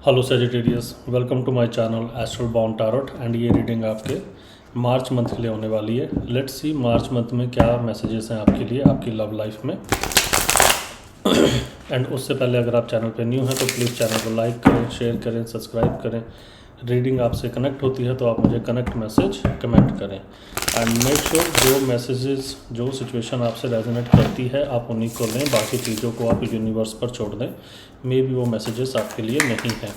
Hello Sagittarius, welcome to my channel astral bound tarot. And ये reading आपके March month के लिए होने वाली है। लेट्स सी मार्च मंथ में क्या मैसेजेस हैं आपके लिए आपकी लव लाइफ में। एंड उससे पहले अगर आप चैनल पे न्यू हैं तो प्लीज़ चैनल को लाइक करें, शेयर करें, सब्सक्राइब करें। रीडिंग आपसे कनेक्ट होती है तो आप मुझे कनेक्ट मैसेज कमेंट करें। एंड मेक श्योर जो मैसेजेस जो सिचुएशन आपसे रेजोनेट करती है आप उन्हीं को लें, बाकी चीज़ों को आप यूनिवर्स पर छोड़ दें। मे बी वो मैसेजेस आपके लिए नहीं हैं।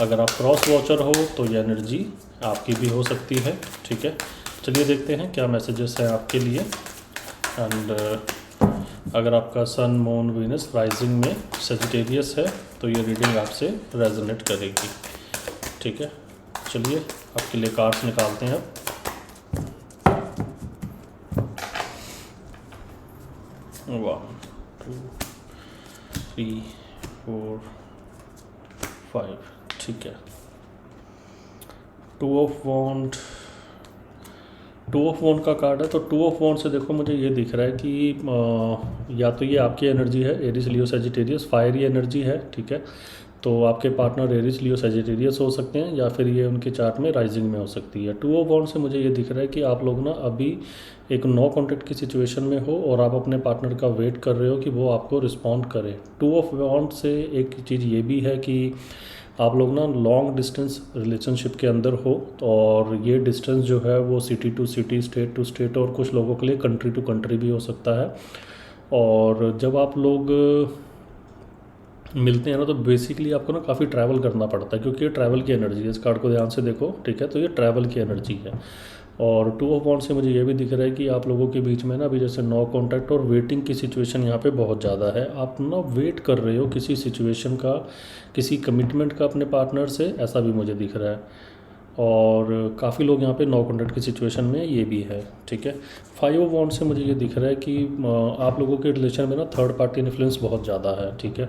अगर आप क्रॉस वॉचर हो तो ये एनर्जी आपकी भी हो सकती है। ठीक है, चलिए देखते हैं क्या मैसेजेस हैं आपके लिए। एंड अगर आपका सन, मून, वीनस राइजिंग में सेजिटेरियस है तो ये रीडिंग आपसे रेजोनेट करेगी। ठीक है, चलिए आपके लिए कार्ड्स निकालते हैं अब। One, two, three, four, five. ठीक है, टू ऑफ वॉन्ड का कार्ड है। तो टू ऑफ वॉन्ड से देखो मुझे ये दिख रहा है कि या तो ये आपकी एनर्जी है एरिस, लियो, सेजिटेरियस, फायरी एनर्जी है। ठीक है, तो आपके पार्टनर एरिस, लियो, सेजिटेरियस हो सकते हैं या फिर ये उनके चार्ट में राइजिंग में हो सकती है। टू ऑफ वॉन्ड से मुझे ये दिख रहा है कि आप लोग ना अभी एक नो कॉन्टैक्ट की सिचुएशन में हो और आप अपने पार्टनर का वेट कर रहे हो कि वो आपको रिस्पॉन्ड करे। टू ऑफ वॉन्ड से एक चीज़ ये भी है कि आप लोग ना लॉन्ग डिस्टेंस रिलेशनशिप के अंदर हो, और ये डिस्टेंस जो है वो city to city, state to state, और कुछ लोगों के लिए कंट्री टू कंट्री भी हो सकता है। और जब आप लोग मिलते हैं ना तो बेसिकली आपको ना काफ़ी ट्रैवल करना पड़ता है, क्योंकि ये ट्रैवल की एनर्जी है। इस कार्ड को ध्यान से देखो, ठीक है, तो ये ट्रैवल की एनर्जी है। और टू ऑफ वॉन्ड से मुझे ये भी दिख रहा है कि आप लोगों के बीच में ना अभी जैसे नो कॉन्टैक्ट और वेटिंग की सिचुएशन यहाँ पे बहुत ज़्यादा है। आप ना वेट कर रहे हो किसी सिचुएशन का, किसी कमिटमेंट का अपने पार्टनर से, ऐसा भी मुझे दिख रहा है। और काफ़ी लोग यहाँ पे नो कॉन्टैक्ट की सिचुएशन में ये भी है। ठीक है, फाइव ऑफ वॉन्ड से मुझे ये दिख रहा है कि आप लोगों के रिलेशन में ना थर्ड पार्टी इन्फ्लुएंस बहुत ज़्यादा है। ठीक है,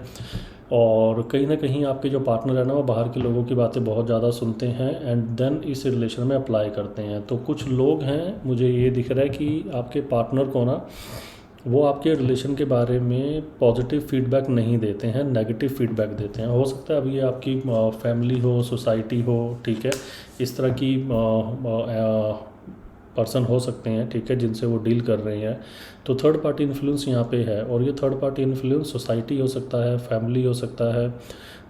और कहीं ना कहीं आपके जो पार्टनर है ना वो बाहर के लोगों की बातें बहुत ज़्यादा सुनते हैं एंड देन इस रिलेशन में अप्लाई करते हैं। तो कुछ लोग हैं, मुझे ये दिख रहा है कि आपके पार्टनर को ना वो आपके रिलेशन के बारे में पॉजिटिव फीडबैक नहीं देते हैं, नेगेटिव फीडबैक देते हैं। हो सकता है अब ये आपकी फैमिली हो, सोसाइटी हो, ठीक है, इस तरह की पर्सन हो सकते हैं, ठीक है, जिनसे वो डील कर रहे हैं। तो थर्ड पार्टी इन्फ्लुएंस यहाँ पे है, और ये थर्ड पार्टी इन्फ्लुएंस सोसाइटी हो सकता है, फैमिली हो सकता है,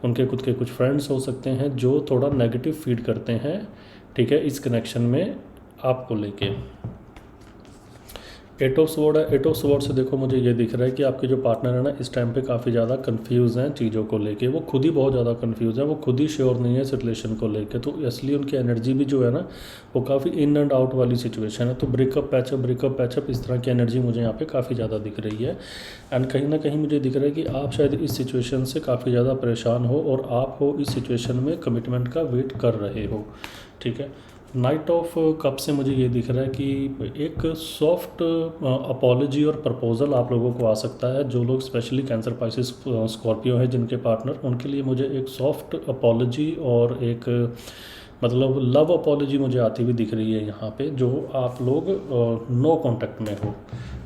उनके खुद के कुछ फ्रेंड्स हो सकते हैं जो थोड़ा नेगेटिव फीड करते हैं। ठीक है, इस कनेक्शन में आपको लेके। एट ऑफ स्वॉर्ड है। एट ऑफ स्वॉर्ड से देखो मुझे ये दिख रहा है कि आपके जो पार्टनर है ना इस टाइम पे काफ़ी ज़्यादा कंफ्यूज हैं चीज़ों को लेके। वो खुद ही बहुत ज़्यादा कंफ्यूज है, वो खुद ही श्योर नहीं है इस रिलेशन को लेके। तो इसलिए उनकी एनर्जी भी जो है ना वो काफ़ी इन एंड आउट वाली सिचुएशन है। तो ब्रेकअप पैचअप इस तरह की एनर्जी मुझे यहाँ पे काफ़ी ज़्यादा दिख रही है। एंड कहीं ना कहीं मुझे दिख रहा है कि आप शायद इस सिचुएशन से काफ़ी ज़्यादा परेशान हो और आप हो इस सिचुएशन में कमिटमेंट का वेट कर रहे हो। ठीक है, नाइट ऑफ कप से मुझे ये दिख रहा है कि एक सॉफ्ट अपॉलॉजी और प्रपोजल आप लोगों को आ सकता है। जो लोग स्पेशली कैंसर, पाइसेस, स्कॉर्पियो हैं जिनके पार्टनर, उनके लिए मुझे एक सॉफ्ट अपॉलॉजी और एक मतलब लव अपॉलॉजी मुझे आती हुई दिख रही है यहाँ पे, जो आप लोग नो कॉन्टैक्ट में हो।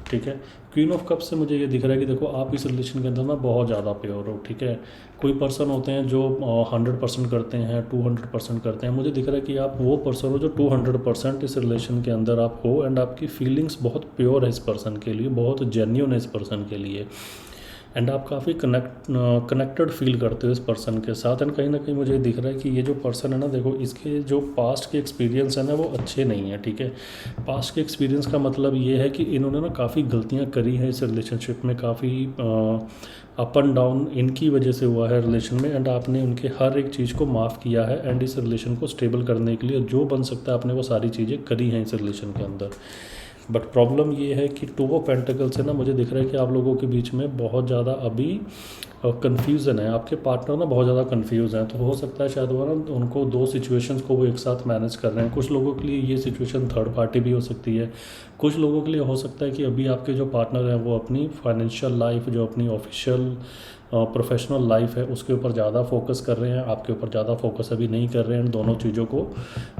ठीक है, क्वीन ऑफ कप से मुझे ये दिख रहा है कि देखो आप इस रिलेशन के अंदर ना बहुत ज़्यादा प्योर हो। ठीक है, कोई पर्सन होते हैं जो 100% करते हैं, 200% करते हैं। मुझे दिख रहा है कि आप वो पर्सन हो जो 200% इस रिलेशन के अंदर आप हो, एंड आपकी फीलिंग्स बहुत प्योर है इस पर्सन के लिए, बहुत जेन्युइन है इस पर्सन के लिए, एंड आप काफ़ी कनेक्टेड फील करते हो इस पर्सन के साथ। एंड कहीं ना कहीं मुझे दिख रहा है कि ये जो पर्सन है ना, देखो इसके जो पास्ट के एक्सपीरियंस है ना वो अच्छे नहीं है। ठीक है, पास्ट के एक्सपीरियंस का मतलब ये है कि इन्होंने ना काफ़ी गलतियां करी हैं इस रिलेशनशिप में, काफ़ी अप एंड डाउन इनकी वजह से हुआ है रिलेशन में, एंड आपने उनके हर एक चीज़ को माफ़ किया है, एंड इस रिलेशन को स्टेबल करने के लिए जो बन सकता है आपने वो सारी चीज़ें करी हैं इस रिलेशन के अंदर। बट प्रॉब्लम ये है कि टू ऑफ पेंटिकल से ना मुझे दिख रहा है कि आप लोगों के बीच में बहुत ज़्यादा अभी कन्फ्यूज़न है। आपके पार्टनर ना बहुत ज़्यादा कन्फ्यूज़ हैं। तो हो सकता है शायद वो ना उनको दो सिचुएशंस को वो एक साथ मैनेज कर रहे हैं। कुछ लोगों के लिए ये सिचुएशन थर्ड पार्टी भी हो सकती है। कुछ लोगों के लिए हो सकता है कि अभी आपके जो पार्टनर हैं वो अपनी फाइनेंशियल लाइफ, जो अपनी ऑफिशियल प्रोफेशनल लाइफ है उसके ऊपर ज़्यादा फोकस कर रहे हैं, आपके ऊपर ज़्यादा फोकस अभी नहीं कर रहे हैं। दोनों चीज़ों को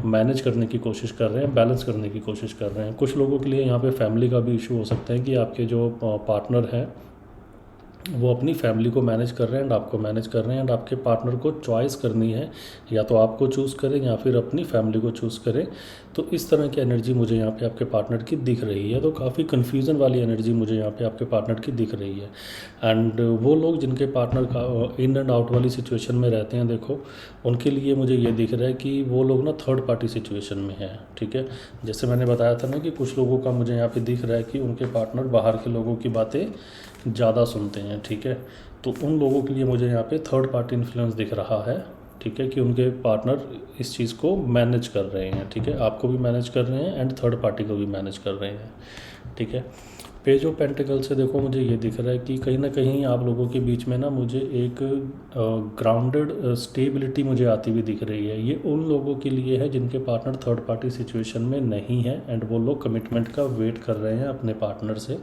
मैनेज करने की कोशिश कर रहे हैं, बैलेंस करने की कोशिश कर रहे हैं। कुछ लोगों के लिए यहाँ पे फैमिली का भी इशू हो सकता है कि आपके जो पार्टनर हैं वो अपनी फैमिली को मैनेज कर रहे हैं एंड आपको मैनेज कर रहे हैं एंड आपके पार्टनर को चॉइस करनी है, या तो आपको चूज़ करें या फिर अपनी फैमिली को चूज़ करें। तो इस तरह की एनर्जी मुझे यहाँ पे आपके पार्टनर की दिख रही है। तो काफ़ी कन्फ्यूज़न वाली एनर्जी मुझे यहाँ पे आपके पार्टनर की दिख रही है। एंड वो लोग जिनके पार्टनर का इन एंड आउट वाली सिचुएशन में रहते हैं, देखो उनके लिए मुझे ये दिख रहा है कि वो लोग ना थर्ड पार्टी सिचुएशन में है। ठीक है, जैसे मैंने बताया था ना कि कुछ लोगों का मुझे यहाँ पे दिख रहा है कि उनके पार्टनर बाहर के लोगों की बातें ज़्यादा सुनते हैं। ठीक है, तो उन लोगों के लिए मुझे यहाँ पे थर्ड पार्टी इन्फ्लुएंस दिख रहा है। ठीक है, कि उनके पार्टनर इस चीज़ को मैनेज कर रहे हैं। ठीक है, आपको भी मैनेज कर रहे हैं एंड थर्ड पार्टी को भी मैनेज कर रहे हैं। ठीक है, पेज ऑफ पेंटिकल से देखो मुझे ये दिख रहा है कि कहीं ना कहीं आप लोगों के बीच में ना मुझे एक ग्राउंडेड स्टेबिलिटी मुझे आती हुई दिख रही है। ये उन लोगों के लिए है जिनके पार्टनर थर्ड पार्टी सिचुएशन में नहीं है एंड वो लोग कमिटमेंट का वेट कर रहे हैं अपने पार्टनर से,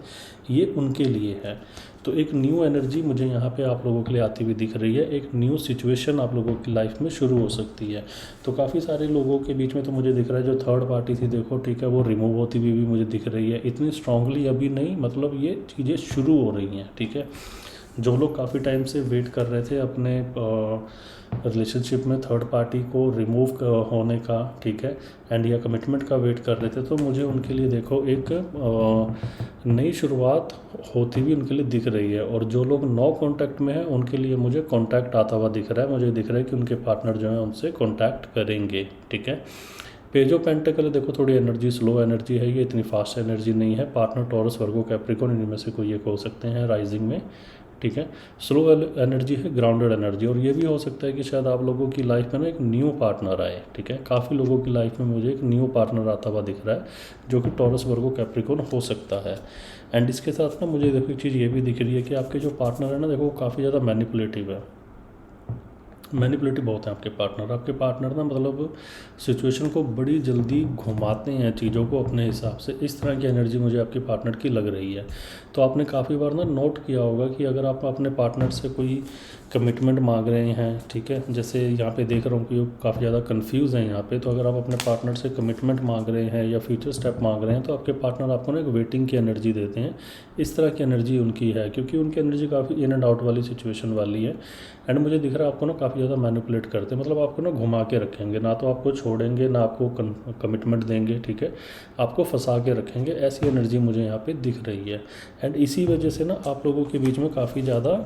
ये उनके लिए है। तो एक न्यू एनर्जी मुझे यहाँ पे आप लोगों के लिए आती हुई दिख रही है। एक न्यू सिचुएशन आप लोगों की लाइफ में शुरू हो सकती है। तो काफ़ी सारे लोगों के बीच में तो मुझे दिख रहा है जो थर्ड पार्टी थी, देखो ठीक है, वो रिमूव होती हुई भी मुझे दिख रही है। इतनी स्ट्रांगली अभी नहीं, मतलब ये चीज़ें शुरू हो रही हैं। ठीक है, जो लोग काफ़ी टाइम से वेट कर रहे थे अपने रिलेशनशिप में थर्ड पार्टी को रिमूव होने का, ठीक है, एंड या कमिटमेंट का वेट कर रहे थे, तो मुझे उनके लिए देखो एक नई शुरुआत होती हुई उनके लिए दिख रही है। और जो लोग नो कांटेक्ट में हैं उनके लिए मुझे कांटेक्ट आता हुआ दिख रहा है। मुझे दिख रहा है कि उनके पार्टनर जो हैं उनसे कांटेक्ट करेंगे। ठीक है, पेज ऑफ पेंटिकल देखो थोड़ी एनर्जी स्लो एनर्जी है, ये इतनी फास्ट एनर्जी नहीं है। पार्टनर टॉरस वर्गो कैप्रिकॉर्न इनमें से कोई एक हो सकते हैं राइजिंग में। ठीक है, स्लो एनर्जी है, ग्राउंडेड एनर्जी। और ये भी हो सकता है कि शायद आप लोगों की लाइफ में ना एक न्यू पार्टनर आए। ठीक है, काफ़ी लोगों की लाइफ में मुझे एक न्यू पार्टनर आता हुआ दिख रहा है जो कि टॉरस वर्गो कैप्रिकॉर्न हो सकता है। एंड इसके साथ ना मुझे देखो एक चीज़ ये भी दिख रही है कि आपके जो पार्टनर है ना, देखो काफ़ी ज़्यादा मैनिपुलेटिव है। मैनिपुलेटिव बहुत है आपके पार्टनर। आपके पार्टनर ना मतलब सिचुएशन को बड़ी जल्दी घुमाते हैं चीज़ों को अपने हिसाब से। इस तरह की एनर्जी मुझे आपके पार्टनर की लग रही है। तो आपने काफ़ी बार ना नोट किया होगा कि अगर आप अपने पार्टनर से कोई कमिटमेंट मांग रहे हैं, ठीक है, जैसे यहाँ पे देख रहा हूँ कि काफ़ी ज़्यादा कंफ्यूज है यहाँ पे। तो अगर आप अपने पार्टनर से कमिटमेंट मांग रहे हैं या फ्यूचर स्टेप मांग रहे हैं, तो आपके पार्टनर आपको ना एक वेटिंग की एनर्जी देते हैं। इस तरह की एनर्जी उनकी है, क्योंकि उनकी एनर्जी काफ़ी इन एंड आउट वाली सिचुएशन वाली है। एंड मुझे दिख रहा है आपको ना काफ़ी ज़्यादा मैनिपुलेट करते हैं, मतलब आपको ना घुमा के रखेंगे, ना तो आपको छोड़ेंगे ना आपको कमिटमेंट देंगे। ठीक है, आपको फंसा के रखेंगे। ऐसी एनर्जी मुझे यहाँ पे दिख रही है। एंड इसी वजह से ना आप लोगों के बीच में काफ़ी ज़्यादा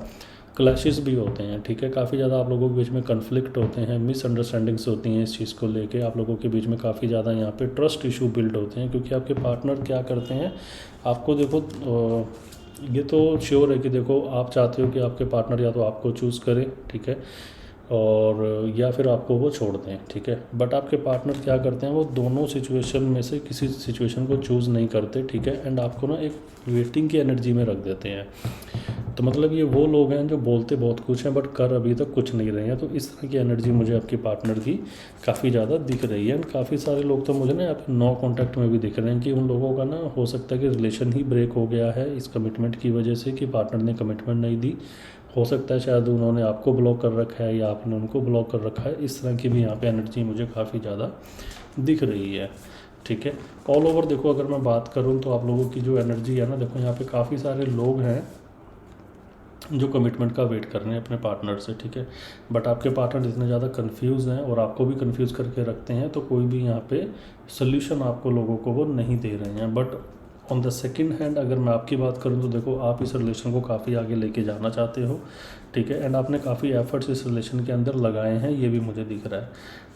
क्लैशेस भी होते हैं। ठीक है, काफ़ी ज़्यादा आप लोगों के बीच में कन्फ्लिक्ट होते हैं, मिसअंडरस्टैंडिंग्स होती हैं इस चीज़ को लेके। आप लोगों के बीच में काफ़ी ज़्यादा यहाँ पे ट्रस्ट इशू बिल्ड होते हैं, क्योंकि आपके पार्टनर क्या करते हैं, आपको देखो ये तो श्योर है कि देखो आप चाहते हो कि आपके पार्टनर या तो आपको चूज़ करे, ठीक है, और या फिर आपको वो छोड़ दें। ठीक है, बट आपके पार्टनर क्या करते हैं, वो दोनों सिचुएशन में से किसी सिचुएशन को चूज़ नहीं करते। ठीक है, एंड आपको ना एक वेटिंग की एनर्जी में रख देते हैं। तो मतलब ये वो लोग हैं जो बोलते बहुत कुछ हैं बट कर अभी तक कुछ नहीं रहे हैं। तो इस तरह की एनर्जी मुझे आपके पार्टनर की काफ़ी ज़्यादा दिख रही है। एंड काफ़ी सारे लोग तो मुझे ना यहाँ पे नो कॉन्टैक्ट में भी दिख रहे हैं कि उन लोगों का ना हो सकता है कि रिलेशन ही ब्रेक हो गया है इस कमिटमेंट की वजह से, कि पार्टनर ने कमिटमेंट नहीं दी। हो सकता है शायद उन्होंने आपको ब्लॉक कर रखा है या आपने उनको ब्लॉक कर रखा है। इस तरह की भी यहाँ पे एनर्जी मुझे काफ़ी ज़्यादा दिख रही है। ठीक है, ऑल ओवर देखो अगर मैं बात करूँ तो आप लोगों की जो एनर्जी है ना, देखो यहाँ पे काफ़ी सारे लोग हैं जो कमिटमेंट का वेट कर रहे हैं अपने पार्टनर से। ठीक है, बट आपके पार्टनर इतने ज़्यादा कंफ्यूज हैं और आपको भी कंफ्यूज करके रखते हैं, तो कोई भी यहाँ पे सोल्यूशन आपको लोगों को वो नहीं दे रहे हैं। But on the second hand अगर मैं आपकी बात करूँ तो देखो आप इस रिलेशन को काफ़ी आगे लेके जाना चाहते हो। ठीक है, एंड आपने काफ़ी एफर्ट्स इस रिलेशन के अंदर लगाए हैं, ये भी मुझे दिख रहा है।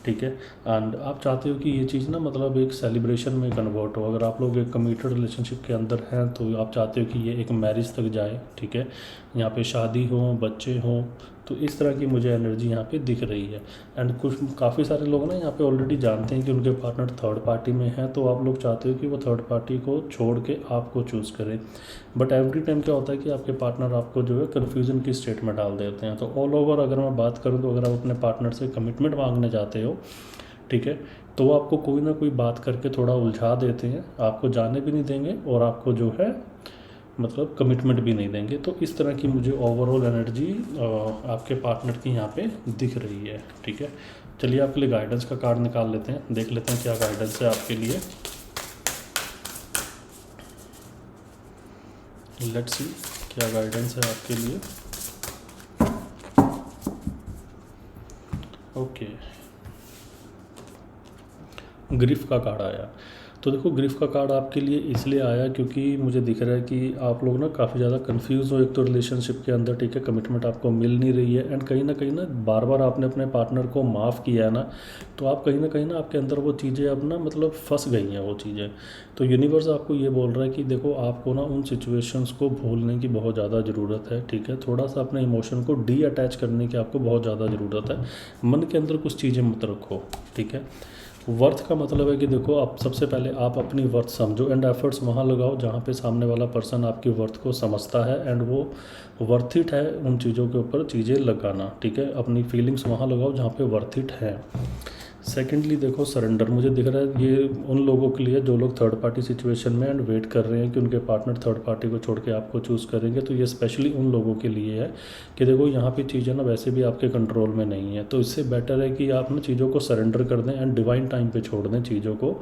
ठीक है, एंड आप चाहते हो कि ये चीज़ ना मतलब एक सेलिब्रेशन में कन्वर्ट हो। अगर आप लोग एक कमिटेड रिलेशनशिप के अंदर हैं तो आप चाहते हो कि ये एक मैरिज तक जाए। ठीक है, यहाँ पे शादी हो, बच्चे हों, तो इस तरह की मुझे एनर्जी यहाँ पे दिख रही है। एंड कुछ काफ़ी सारे लोग ना यहाँ पे ऑलरेडी जानते हैं कि उनके पार्टनर थर्ड पार्टी में हैं, तो आप लोग चाहते हो कि वो थर्ड पार्टी को छोड़ के आपको चूज़ करें। बट एवरी टाइम क्या होता है कि आपके पार्टनर आपको जो है कन्फ्यूजन की स्टेट में डाल देते हैं। तो ऑल ओवर अगर मैं बात करूँ तो अगर आप अपने पार्टनर से कमिटमेंट मांगने जाते हो, ठीक है, तो वो आपको कोई ना कोई बात करके थोड़ा उलझा देते हैं, आपको जाने भी नहीं देंगे और आपको जो है मतलब कमिटमेंट भी नहीं देंगे। तो इस तरह की मुझे ओवरऑल एनर्जी आपके पार्टनर की यहाँ पे दिख रही है। ठीक है, चलिए आपके लिए गाइडेंस का कार्ड निकाल लेते हैं, देख लेते हैं क्या गाइडेंस है आपके लिए। लेट्स सी क्या गाइडेंस है आपके लिए। ओके, ग्रिफ का कार्ड आया। तो देखो ग्रिफ का कार्ड आपके लिए इसलिए आया क्योंकि मुझे दिख रहा है कि आप लोग ना काफ़ी ज़्यादा कंफ्यूज हो एक तो रिलेशनशिप के अंदर, ठीक है, कमिटमेंट आपको मिल नहीं रही है, एंड कहीं ना बार बार आपने अपने पार्टनर को माफ़ किया है ना, तो आप कहीं ना आपके अंदर वो चीज़ें अब ना मतलब फंस गई हैं वो चीज़ें। तो यूनिवर्स आपको ये बोल रहा है कि देखो आपको ना उन सिचुएशंस को भूलने की बहुत ज़्यादा ज़रूरत है, ठीक है, थोड़ा सा अपने इमोशन को डी अटैच करने की आपको बहुत ज़्यादा ज़रूरत है। मन के अंदर कुछ चीज़ें मत रखो, ठीक है। वर्थ का मतलब है कि देखो आप सबसे पहले आप अपनी वर्थ समझो एंड एफर्ट्स वहाँ लगाओ जहाँ पे सामने वाला पर्सन आपकी वर्थ को समझता है एंड वो वर्थ इट है उन चीज़ों के ऊपर चीज़ें लगाना, ठीक है। अपनी फीलिंग्स वहाँ लगाओ जहाँ पे वर्थ इट है। सेकेंडली देखो सरेंडर मुझे दिख रहा है ये उन लोगों के लिए जो लोग थर्ड पार्टी सिचुएशन में एंड वेट कर रहे हैं कि उनके पार्टनर थर्ड पार्टी को छोड़ के आपको चूज़ करेंगे, तो ये स्पेशली उन लोगों के लिए है कि देखो यहाँ पे चीज़ें ना वैसे भी आपके कंट्रोल में नहीं है, तो इससे बेटर है कि आप ना चीज़ों को सरेंडर कर दें एंड डिवाइन टाइम पे छोड़ दें चीज़ों को,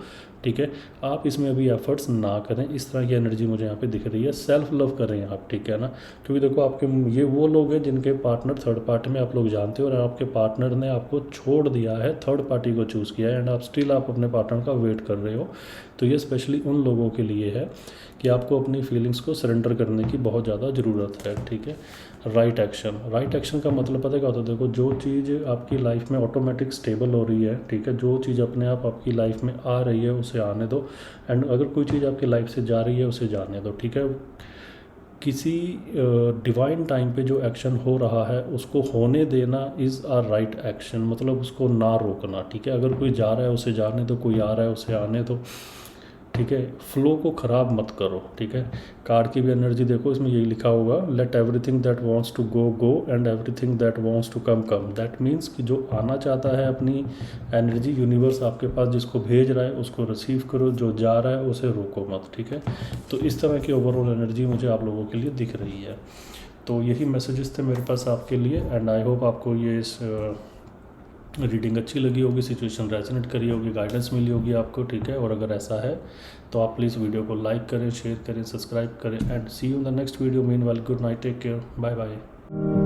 ठीक है। आप इसमें अभी एफर्ट्स ना करें, इस तरह की एनर्जी मुझे यहाँ पे दिख रही है। सेल्फ लव करें आप, ठीक है ना, क्योंकि देखो आपके ये वो लोग हैं जिनके पार्टनर थर्ड पार्टी में आप लोग जानते हो और आपके पार्टनर ने आपको छोड़ दिया है, थर्ड पार्टी को चूज़ किया है एंड आप स्टिल आप अपने पार्टनर का वेट कर रहे हो। तो ये स्पेशली उन लोगों के लिए है कि आपको अपनी फीलिंग्स को सरेंडर करने की बहुत ज़्यादा ज़रूरत है, ठीक है। राइट एक्शन का मतलब पता क्या होता है, देखो जो चीज़ आपकी लाइफ में ऑटोमेटिक स्टेबल हो रही है, ठीक है, जो चीज़ अपने आप आपकी लाइफ में आ रही है उसे आने दो, एंड अगर कोई चीज़ आपकी लाइफ से जा रही है उसे जाने दो, ठीक है। किसी डिवाइन टाइम पे जो एक्शन हो रहा है उसको होने देना इज़ अ राइट एक्शन, मतलब उसको ना रोकना, ठीक है। अगर कोई जा रहा है उसे जाने दो, कोई आ रहा है उसे आने दो, ठीक है। फ्लो को ख़राब मत करो, ठीक है। कार्ड की भी एनर्जी देखो, इसमें यही लिखा होगा, let everything that wants to go go and everything that wants to come come. That means कि जो आना चाहता है अपनी एनर्जी यूनिवर्स आपके पास जिसको भेज रहा है उसको रिसीव करो, जो जा रहा है उसे रोको मत, ठीक है। तो इस तरह की ओवरऑल एनर्जी मुझे आप लोगों के लिए दिख रही है। तो यही मैसेजेस थे मेरे पास आपके लिए एंड आई होप आपको ये इस रीडिंग अच्छी लगी होगी, सिचुएशन रेजोनेट करी होगी, गाइडेंस मिली होगी आपको, ठीक है। और अगर ऐसा है तो आप प्लीज़ वीडियो को लाइक करें, शेयर करें, सब्सक्राइब करें and see you in the next video. Meanwhile good night, take care, bye bye.